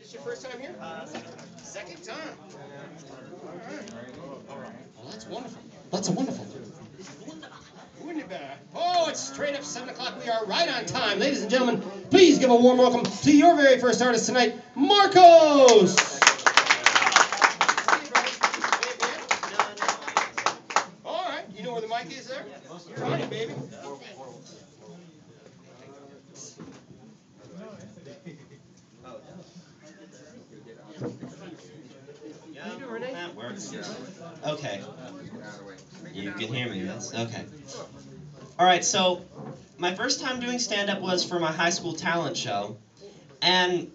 This your first time here? Second time. All right. Well, that's wonderful. That's wonderful. Wunderbar. Oh, it's straight up 7 o'clock. We are right on time. Ladies and gentlemen, please give a warm welcome to your very first artist tonight, Marcos! All right. You know where the mic is there? You're on it, baby. That works. Okay. You can hear me, yes? Okay. Alright, so my first time doing stand-up was for my high school talent show. And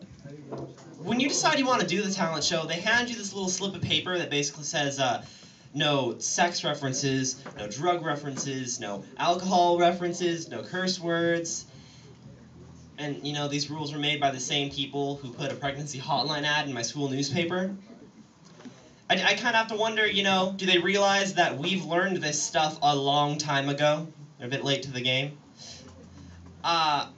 when you decide you want to do the talent show, they hand you this little slip of paper that basically says, no sex references, no drug references, no alcohol references, no curse words. And, you know, these rules were made by the same people who put a pregnancy hotline ad in my school newspaper. I kind of have to wonder, you know, do they realize that we've learned this stuff a long time ago? They're a bit late to the game. I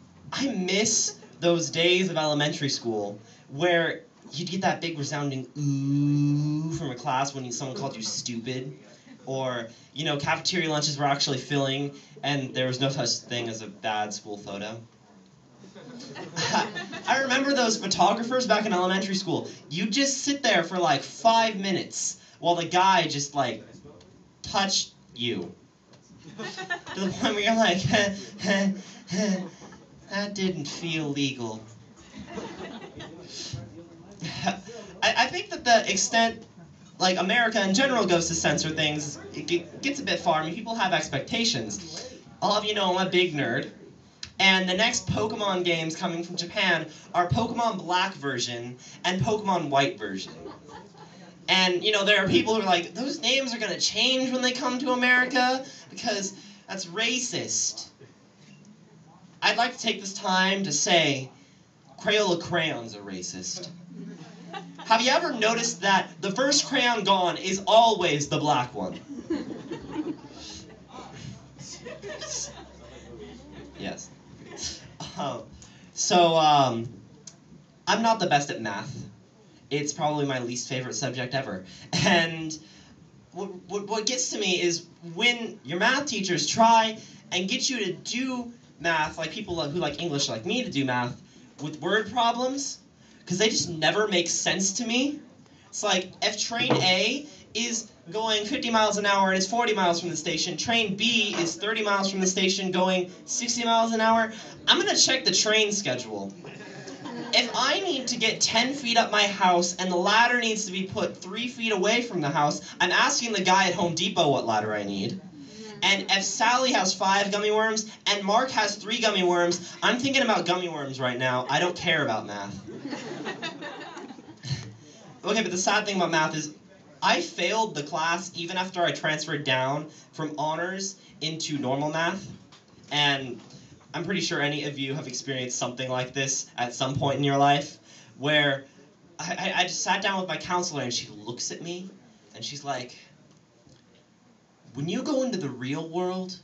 miss those days of elementary school where you'd get that big resounding ooh from a class when someone called you stupid. Or, you know, cafeteria lunches were actually filling and there was no such thing as a bad school photo. I remember those photographers back in elementary school. You'd just sit there for like 5 minutes while the guy just like touched you. To the point where you're like, that didn't feel legal. I think that the extent, like America in general goes to censor things, it gets a bit far. I mean, people have expectations. All of you know I'm a big nerd. And the next Pokemon games coming from Japan are Pokemon Black version and Pokemon White version. And, you know, there are people who are like, those names are going to change when they come to America because that's racist. I'd like to take this time to say Crayola crayons are racist. Have you ever noticed that the first crayon gone is always the black one? Yes. I'm not the best at math. It's probably my least favorite subject ever. And what gets to me is when your math teachers try and get you to do math, like people who like English like me to do math, with word problems, because they just never make sense to me. It's like, if train A is going 50 miles an hour and it's 40 miles from the station, train B is 30 miles from the station going 60 miles an hour, I'm going to check the train schedule. If I need to get 10 feet up my house and the ladder needs to be put 3 feet away from the house, I'm asking the guy at Home Depot what ladder I need. And if Sally has 5 gummy worms and Mark has 3 gummy worms, I'm thinking about gummy worms right now. I don't care about math. Okay, but the sad thing about math is I failed the class even after I transferred down from honors into normal math. And I'm pretty sure any of you have experienced something like this at some point in your life, where I just sat down with my counselor and she looks at me and she's like, when you go into the real world,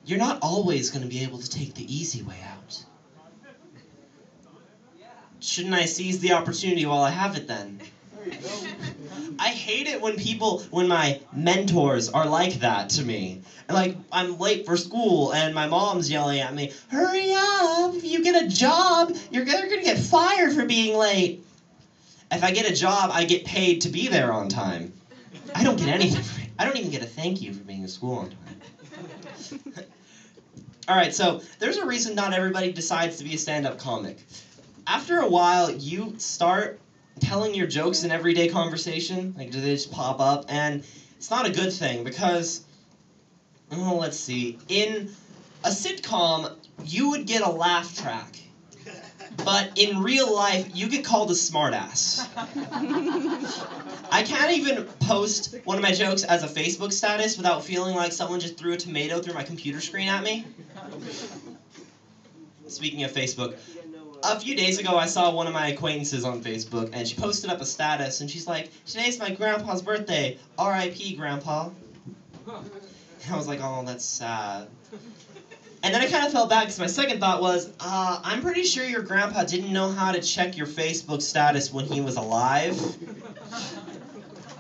you're not always going to be able to take the easy way out. Shouldn't I seize the opportunity while I have it then? I hate it when my mentors are like that to me. Like, I'm late for school and my mom's yelling at me, hurry up, if you get a job, you're gonna get fired for being late. If I get a job, I get paid to be there on time. I don't get anything for it. I don't even get a thank you for being in school on time. Alright, so there's a reason not everybody decides to be a stand-up comic. After a while, you start telling your jokes in everyday conversation, like do they just pop up, and it's not a good thing because, oh, let's see, in a sitcom, you would get a laugh track, but in real life, you get called a smartass. I can't even post one of my jokes as a Facebook status without feeling like someone just threw a tomato through my computer screen at me. Speaking of Facebook, a few days ago, I saw one of my acquaintances on Facebook, and she posted up a status, and she's like, today's my grandpa's birthday, R.I.P. Grandpa. And I was like, oh, that's sad. And then I kind of felt bad because my second thought was, I'm pretty sure your grandpa didn't know how to check your Facebook status when he was alive.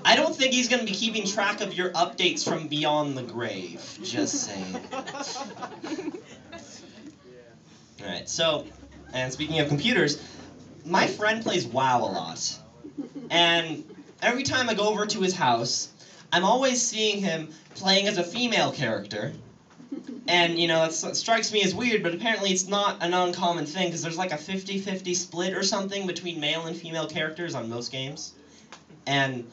I don't think he's going to be keeping track of your updates from beyond the grave. Just saying. Alright, so, and speaking of computers, my friend plays WoW a lot. And every time I go over to his house, I'm always seeing him playing as a female character. And, you know, it strikes me as weird, but apparently it's not an uncommon thing, because there's like a 50-50 split or something between male and female characters on most games. And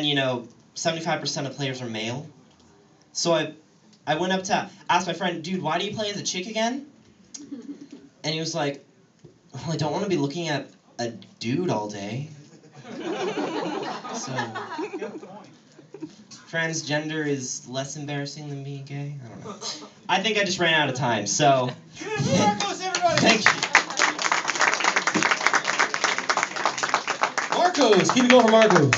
you know, 75% of players are male. So I went up to ask my friend, dude, why do you play as a chick again? And he was like, well, I don't want to be looking at a dude all day. So, transgender is less embarrassing than being gay? I don't know. I think I just ran out of time, so... Marcos, everybody! Thank you. Marcos, keep it going for Marcos.